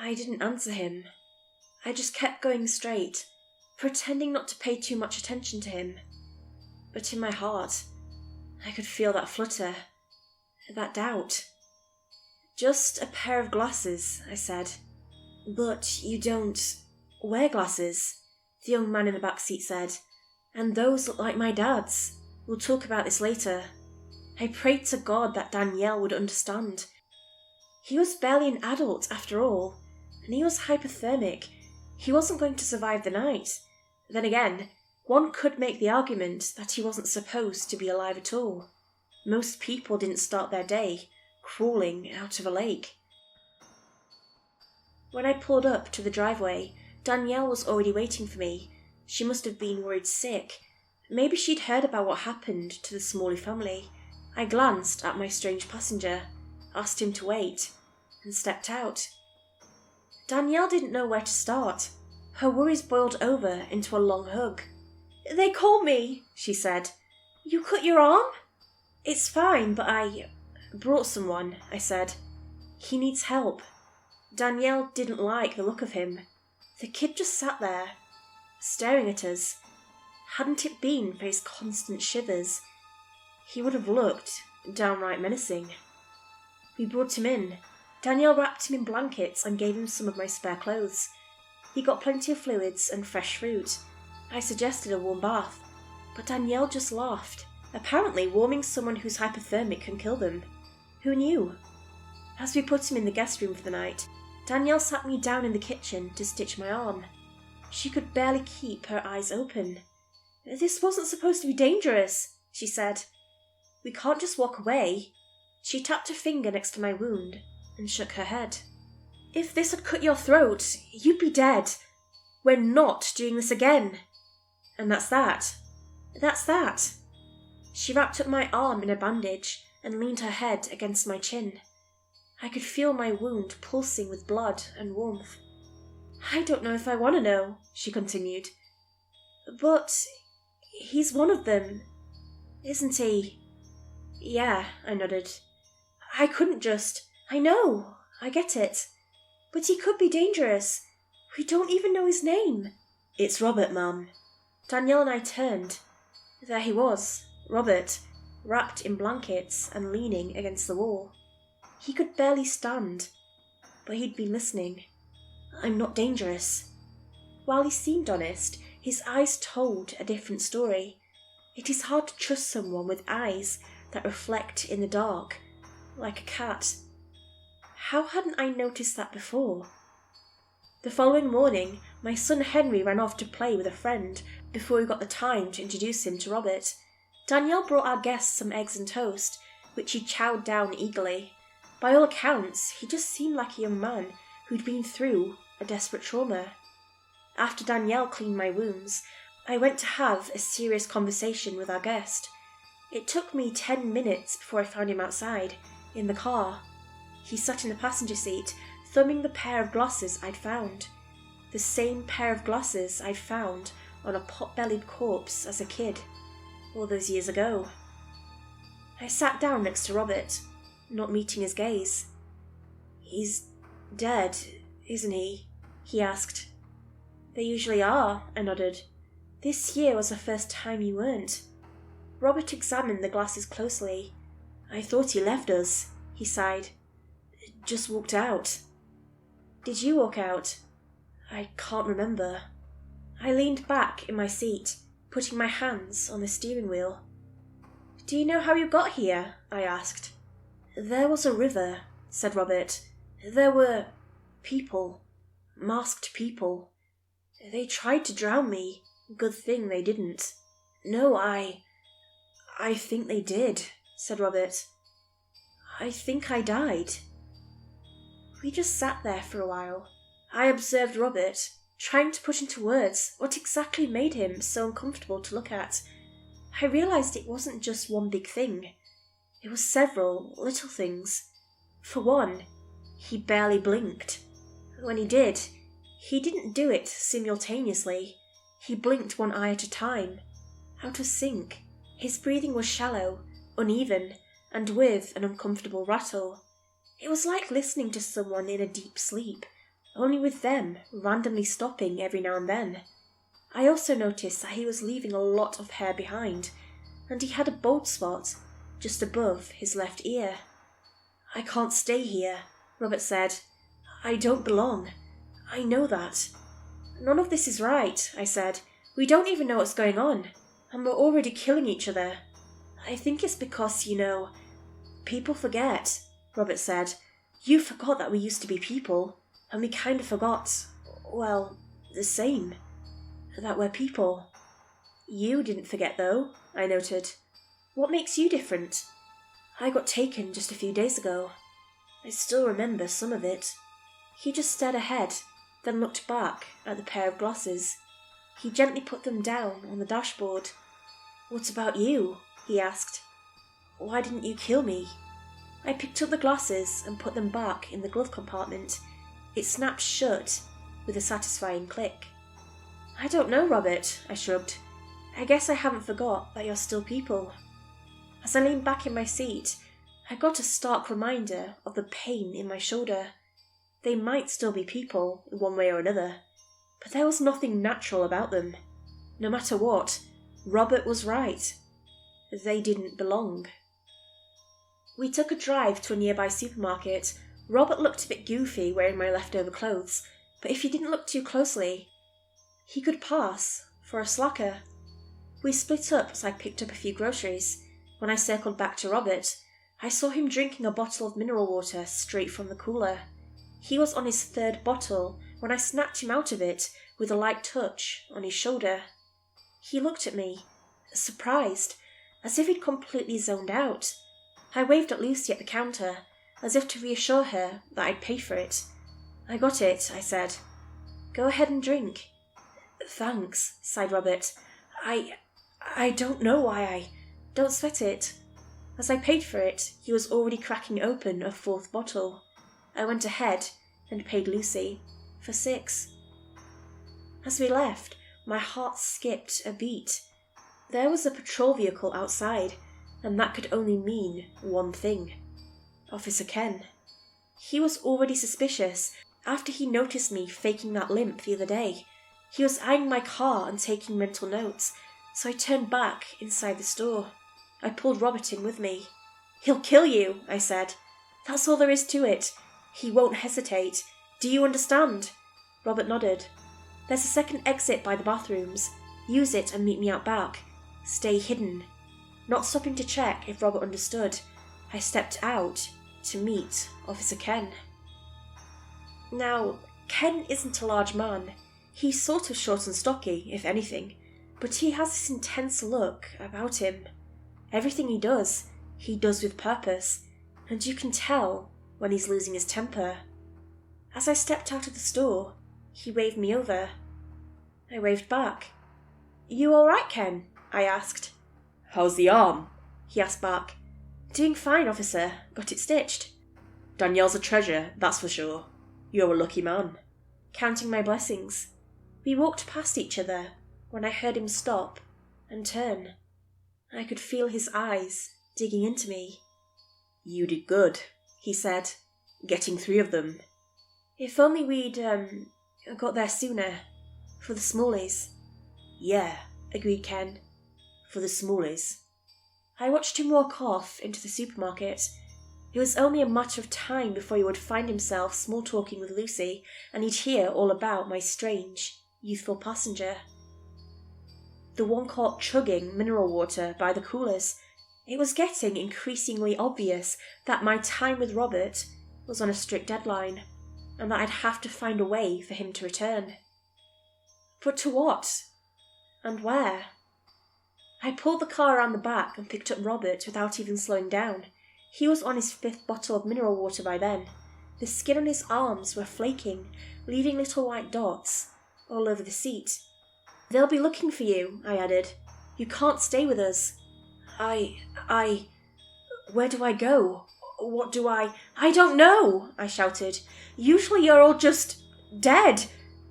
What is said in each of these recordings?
I didn't answer him. I just kept going straight, pretending not to pay too much attention to him. But in my heart, I could feel that flutter, that doubt. "Just a pair of glasses," I said. "But you don't wear glasses," the young man in the back seat said. "And those look like my dad's. We'll talk about this later." I prayed to God that Danielle would understand. He was barely an adult after all, and he was hypothermic. He wasn't going to survive the night. Then again, one could make the argument that he wasn't supposed to be alive at all. Most people didn't start their day crawling out of a lake. When I pulled up to the driveway, Danielle was already waiting for me. She must have been worried sick. Maybe she'd heard about what happened to the Smalley family. I glanced at my strange passenger, asked him to wait, and stepped out. Danielle didn't know where to start. Her worries boiled over into a long hug. "They called me," she said. "You cut your arm?" "It's fine, but I brought someone," I said. "He needs help." Danielle didn't like the look of him. The kid just sat there, staring at us. Hadn't it been for his constant shivers, he would have looked downright menacing. We brought him in. Danielle wrapped him in blankets and gave him some of my spare clothes. He got plenty of fluids and fresh fruit. I suggested a warm bath, but Danielle just laughed. Apparently, warming someone who's hypothermic can kill them. Who knew? As we put him in the guest room for the night, Danielle sat me down in the kitchen to stitch my arm. She could barely keep her eyes open. "This wasn't supposed to be dangerous," she said. "We can't just walk away." She tapped her finger next to my wound and shook her head. "If this had cut your throat, you'd be dead. We're not doing this again. And that's that. That's that." She wrapped up my arm in a bandage and leaned her head against my chin. I could feel my wound pulsing with blood and warmth. "I don't know if I want to know," she continued. "But he's one of them, isn't he?" "Yeah," I nodded. "I couldn't just... I know, I get it. But he could be dangerous. We don't even know his name." "It's Robert, Mum." Danielle and I turned. There he was, Robert, wrapped in blankets and leaning against the wall. He could barely stand, but he'd been listening. "I'm not dangerous." While he seemed honest, his eyes told a different story. It is hard to trust someone with eyes that reflect in the dark, like a cat. How hadn't I noticed that before? The following morning, my son Henry ran off to play with a friend before we got the time to introduce him to Robert. Danielle brought our guests some eggs and toast, which he chowed down eagerly. By all accounts, he just seemed like a young man who'd been through a desperate trauma. After Danielle cleaned my wounds, I went to have a serious conversation with our guest. It took me 10 minutes before I found him outside, in the car. He sat in the passenger seat, thumbing the pair of glasses I'd found. The same pair of glasses I'd found on a pot-bellied corpse as a kid, all those years ago. I sat down next to Robert, not meeting his gaze. "He's dead, isn't he?" he asked. "They usually are," I nodded. "This year was the first time you weren't." Robert examined the glasses closely. "I thought he left us," he sighed. "Just walked out." "Did you walk out?" "I can't remember." I leaned back in my seat, putting my hands on the steering wheel. "Do you know how you got here?" I asked. "There was a river," said Robert. "There were people, masked people. They tried to drown me. Good thing they didn't." "No, I think they did," said Robert. "I think I died." We just sat there for a while. I observed Robert, trying to put into words what exactly made him so uncomfortable to look at. I realised it wasn't just one big thing. It was several little things. For one, he barely blinked. When he did, he didn't do it simultaneously. He blinked one eye at a time, out of sync. His breathing was shallow, uneven, and with an uncomfortable rattle. It was like listening to someone in a deep sleep, only with them randomly stopping every now and then. I also noticed that he was leaving a lot of hair behind, and he had a bald spot just above his left ear. "I can't stay here," Robert said. "I don't belong. I know that." "None of this is right," I said. "We don't even know what's going on, and we're already killing each other." "I think it's because, people forget," Robert said. "You forgot that we used to be people, and we kind of forgot, the same, that we're people." "You didn't forget, though," I noted. "What makes you different?" "I got taken just a few days ago. I still remember some of it." He just stared ahead, then looked back at the pair of glasses. He gently put them down on the dashboard. "What about you?" he asked. "Why didn't you kill me?" I picked up the glasses and put them back in the glove compartment. It snapped shut with a satisfying click. "I don't know, Robert," I shrugged. "I guess I haven't forgot that you're still people." As I leaned back in my seat, I got a stark reminder of the pain in my shoulder. They might still be people in one way or another, but there was nothing natural about them. No matter what, Robert was right. They didn't belong. We took a drive to a nearby supermarket. Robert looked a bit goofy wearing my leftover clothes, but if you didn't look too closely, he could pass for a slacker. We split up as I picked up a few groceries. When I circled back to Robert, I saw him drinking a bottle of mineral water straight from the cooler. He was on his third bottle when I snapped him out of it with a light touch on his shoulder. He looked at me, surprised, as if he'd completely zoned out. I waved at Lucy at the counter, as if to reassure her that I'd paid for it. "I got it," I said. "Go ahead and drink." "Thanks," sighed Robert. I don't know why I... Don't sweat it." As I paid for it, he was already cracking open a fourth bottle. I went ahead and paid Lucy for 6. As we left, my heart skipped a beat. There was a patrol vehicle outside, and that could only mean one thing. Officer Ken. He was already suspicious after he noticed me faking that limp the other day. He was eyeing my car and taking mental notes, so I turned back inside the store. I pulled Robert in with me. "He'll kill you," I said. "That's all there is to it. He won't hesitate. Do you understand?" Robert nodded. "There's a second exit by the bathrooms. Use it and meet me out back. Stay hidden." Not stopping to check if Robert understood, I stepped out to meet Officer Ken. Now, Ken isn't a large man. He's sort of short and stocky, if anything, but he has this intense look about him. Everything he does with purpose, and you can tell when he's losing his temper. As I stepped out of the store, he waved me over. I waved back. "You all right, Ken?" I asked. "How's the arm?" he asked back. "Doing fine, officer. Got it stitched." "Danielle's a treasure, that's for sure. You're a lucky man." Counting my blessings. We walked past each other when I heard him stop and turn. I could feel his eyes digging into me. "You did good," he said, "getting 3 of them." "If only we'd, got there sooner. For the smallies." "Yeah," agreed Ken. "For the smallies." I watched him walk off into the supermarket. It was only a matter of time before he would find himself small-talking with Lucy, and he'd hear all about my strange, youthful passenger. The one caught chugging mineral water by the coolers. It was getting increasingly obvious that my time with Robert was on a strict deadline, and that I'd have to find a way for him to return. But to what? And where? I pulled the car around the back and picked up Robert without even slowing down. He was on his 5th bottle of mineral water by then. The skin on his arms were flaking, leaving little white dots all over the seat. "They'll be looking for you," I added. "You can't stay with us." Where do I go? What do I don't know," I shouted. "Usually you're all just dead.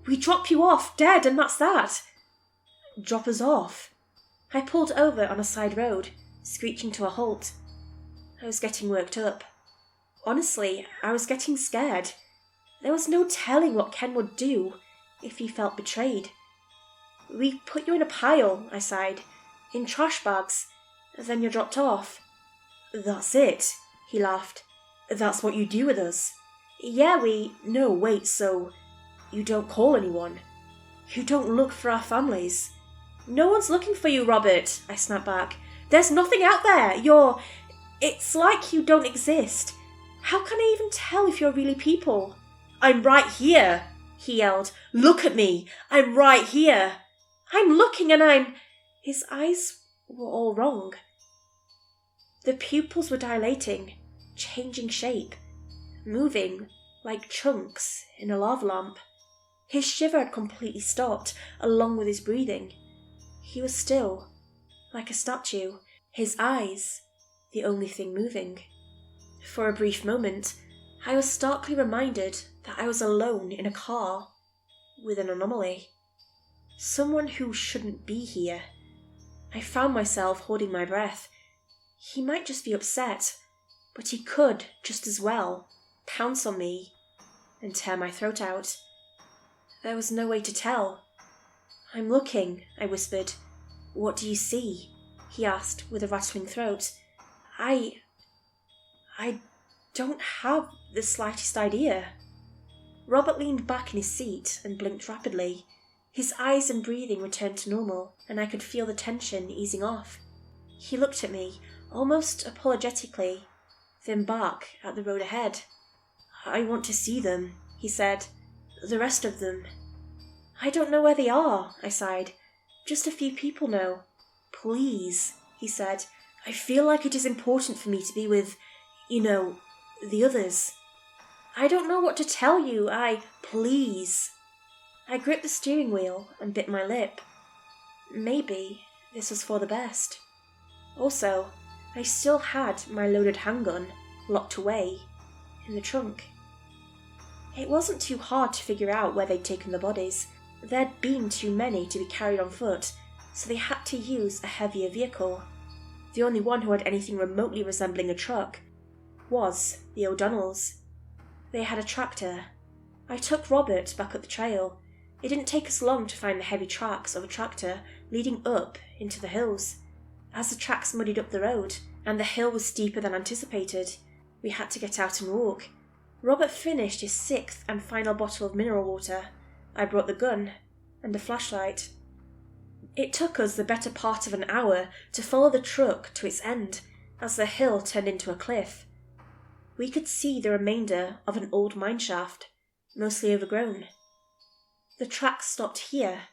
We drop you off dead and that's that." "Drop us off?" I pulled over on a side road, screeching to a halt. I was getting worked up. Honestly, I was getting scared. There was no telling what Ken would do if he felt betrayed. "We put you in a pile," I sighed, "in trash bags, then you're dropped off." "That's it," he laughed. "That's what you do with us." "Yeah, No, wait, so you don't call anyone? You don't look for our families?" "No one's looking for you, Robert," I snapped back. "There's nothing out there. It's like you don't exist. How can I even tell if you're really people?" "I'm right here," he yelled. "Look at me. I'm right here." "I'm looking and His eyes were all wrong. The pupils were dilating, changing shape, moving like chunks in a lava lamp. His shiver had completely stopped, along with his breathing. He was still, like a statue, his eyes the only thing moving. For a brief moment, I was starkly reminded that I was alone in a car with an anomaly. Someone who shouldn't be here. I found myself holding my breath. He might just be upset, but he could, just as well, pounce on me and tear my throat out. There was no way to tell. "I'm looking," I whispered. "What do you see?" he asked with a rattling throat. I don't have the slightest idea." Robert leaned back in his seat and blinked rapidly. His eyes and breathing returned to normal, and I could feel the tension easing off. He looked at me, almost apologetically, then back at the road ahead. "I want to see them," he said. "The rest of them." "I don't know where they are," I sighed. "Just a few people know." "Please," he said. "I feel like it is important for me to be with, the others." "I don't know what to tell you. Please." I gripped the steering wheel and bit my lip. Maybe this was for the best. Also, I still had my loaded handgun locked away in the trunk. It wasn't too hard to figure out where they'd taken the bodies. There'd been too many to be carried on foot, so they had to use a heavier vehicle. The only one who had anything remotely resembling a truck was the O'Donnells. They had a tractor. I took Robert back up the trail. It didn't take us long to find the heavy tracks of a tractor leading up into the hills. As the tracks muddied up the road, and the hill was steeper than anticipated, we had to get out and walk. Robert finished his 6th and final bottle of mineral water. I brought the gun and a flashlight. It took us the better part of an hour to follow the truck to its end, as the hill turned into a cliff. We could see the remainder of an old mine shaft, mostly overgrown. The tracks stopped here.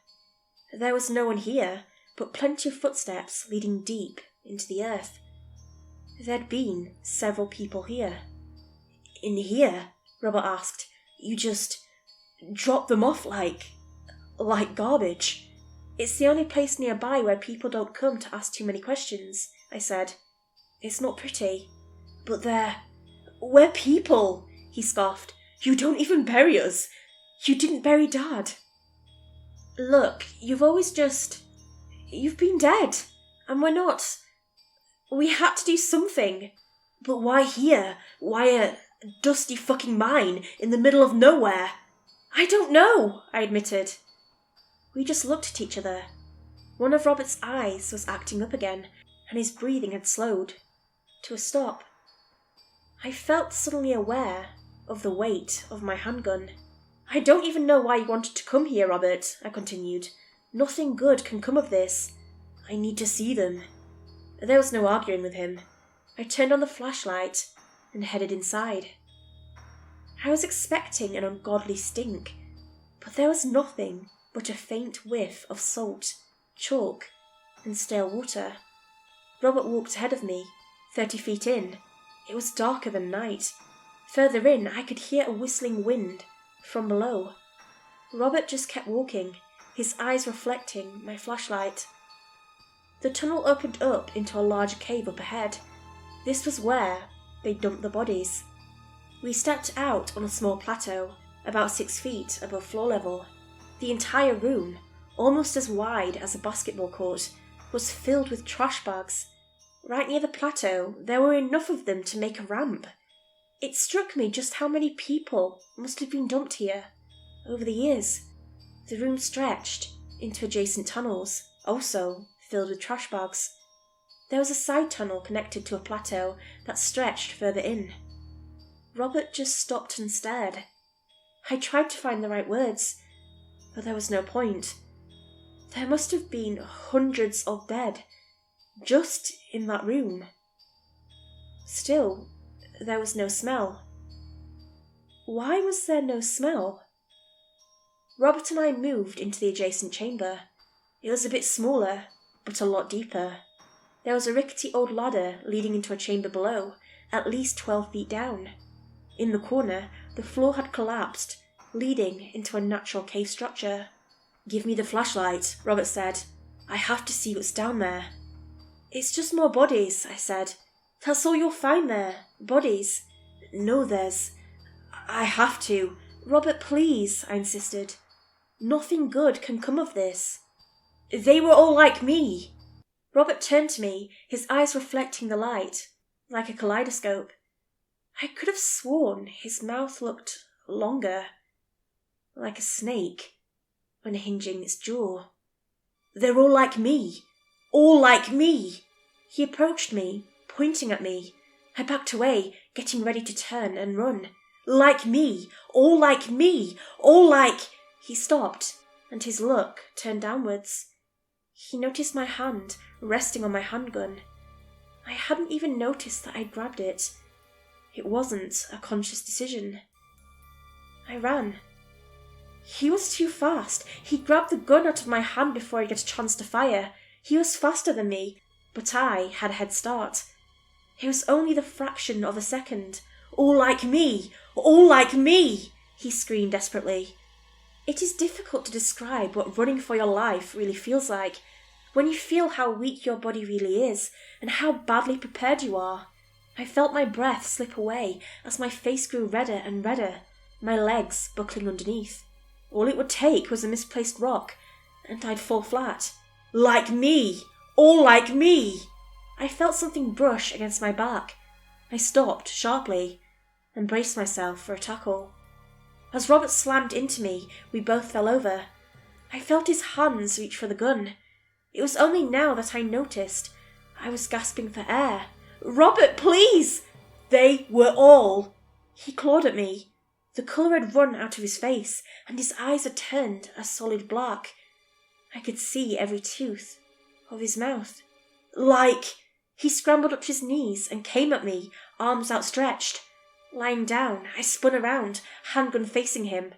There was no one here, but plenty of footsteps leading deep into the earth. There'd been several people here. "In here?" Robert asked. "You just drop them off like garbage?" "It's the only place nearby where people don't come to ask too many questions," I said. "It's not pretty." "But we're people," he scoffed. "You don't even bury us. You didn't bury Dad." "Look, you've been dead, and we're not. We had to do something. But why here? Why a dusty fucking mine in the middle of nowhere?" "I don't know," I admitted. We just looked at each other. One of Robert's eyes was acting up again, and his breathing had slowed to a stop. I felt suddenly aware of the weight of my handgun. "I don't even know why you wanted to come here, Robert," I continued. "Nothing good can come of this. I need to see them." There was no arguing with him. I turned on the flashlight and headed inside. I was expecting an ungodly stink, but there was nothing but a faint whiff of salt, chalk, and stale water. Robert walked ahead of me, 30 feet in. It was darker than night. Further in, I could hear a whistling wind from below. Robert just kept walking, his eyes reflecting my flashlight. The tunnel opened up into a larger cave up ahead. This was where they dumped the bodies. We stepped out on a small plateau, about 6 feet above floor level. The entire room, almost as wide as a basketball court, was filled with trash bags. Right near the plateau, there were enough of them to make a ramp. It struck me just how many people must have been dumped here over the years. The room stretched into adjacent tunnels, also filled with trash bags. There was a side tunnel connected to a plateau that stretched further in. Robert just stopped and stared. I tried to find the right words, but there was no point. There must have been hundreds of dead just in that room. Still, there was no smell. Why was there no smell? Robert and I moved into the adjacent chamber. It was a bit smaller, but a lot deeper. There was a rickety old ladder leading into a chamber below, at least 12 feet down. In the corner, the floor had collapsed, leading into a natural cave structure. "Give me the flashlight," Robert said. "I have to see what's down there." "It's just more bodies," I said. "That's all you'll find there, bodies." "No, there's... I have to." "Robert, please," I insisted. "Nothing good can come of this." "They were all like me." Robert turned to me, his eyes reflecting the light, like a kaleidoscope. I could have sworn his mouth looked longer, like a snake unhinging its jaw. "They're all like me. All like me." He approached me, pointing at me. I backed away, getting ready to turn and run. "Like me. All like me. All like..." He stopped, and his look turned downwards. He noticed my hand resting on my handgun. I hadn't even noticed that I'd grabbed it. It wasn't a conscious decision. I ran. He was too fast. He grabbed the gun out of my hand before I'd get a chance to fire. He was faster than me, but I had a head start. It was only the fraction of a second. "All like me! All like me!" he screamed desperately. It is difficult to describe what running for your life really feels like, when you feel how weak your body really is and how badly prepared you are. I felt my breath slip away as my face grew redder and redder, my legs buckling underneath. All it would take was a misplaced rock, and I'd fall flat. "Like me! All like me!" I felt something brush against my back. I stopped sharply and braced myself for a tackle. As Robert slammed into me, we both fell over. I felt his hands reach for the gun. It was only now that I noticed I was gasping for air. "Robert, please!" "They were all..." He clawed at me. The colour had run out of his face, and his eyes had turned a solid black. I could see every tooth of his mouth. "Like..." He scrambled up to his knees and came at me, arms outstretched. Lying down, I spun around, handgun facing him.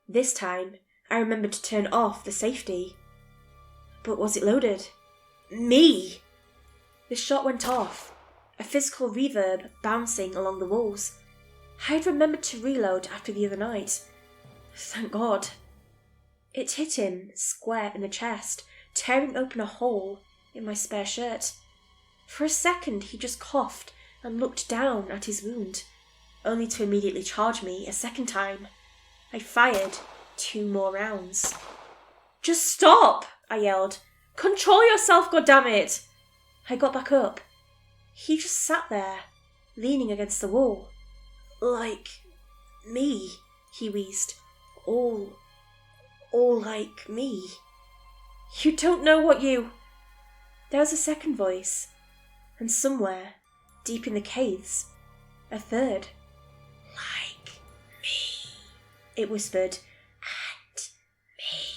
This time, I remembered to turn off the safety. But was it loaded? "Me!" The shot went off, a physical reverb bouncing along the walls. I had remembered to reload after the other night. Thank God. It hit him square in the chest, tearing open a hole in my spare shirt. For a second he just coughed and looked down at his wound, only to immediately charge me a second time. I fired 2 more rounds. "Just stop!" I yelled. "Control yourself, goddammit!" I got back up. He just sat there, leaning against the wall. "Like me," he wheezed. All like me." "You don't know what you..." There was a second voice, and somewhere, deep in the caves, a third. "Like me," it whispered. "And me."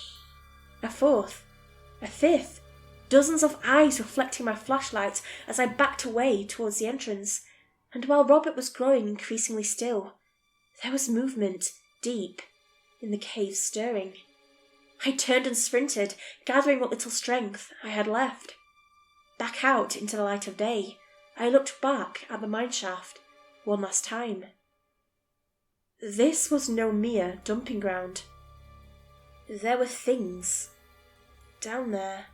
A fourth, a fifth, dozens of eyes reflecting my flashlight as I backed away towards the entrance, and while Robert was growing increasingly still, there was movement deep in the cave stirring. I turned and sprinted, gathering what little strength I had left. Back out into the light of day, I looked back at the mineshaft one last time. This was no mere dumping ground. There were things down there.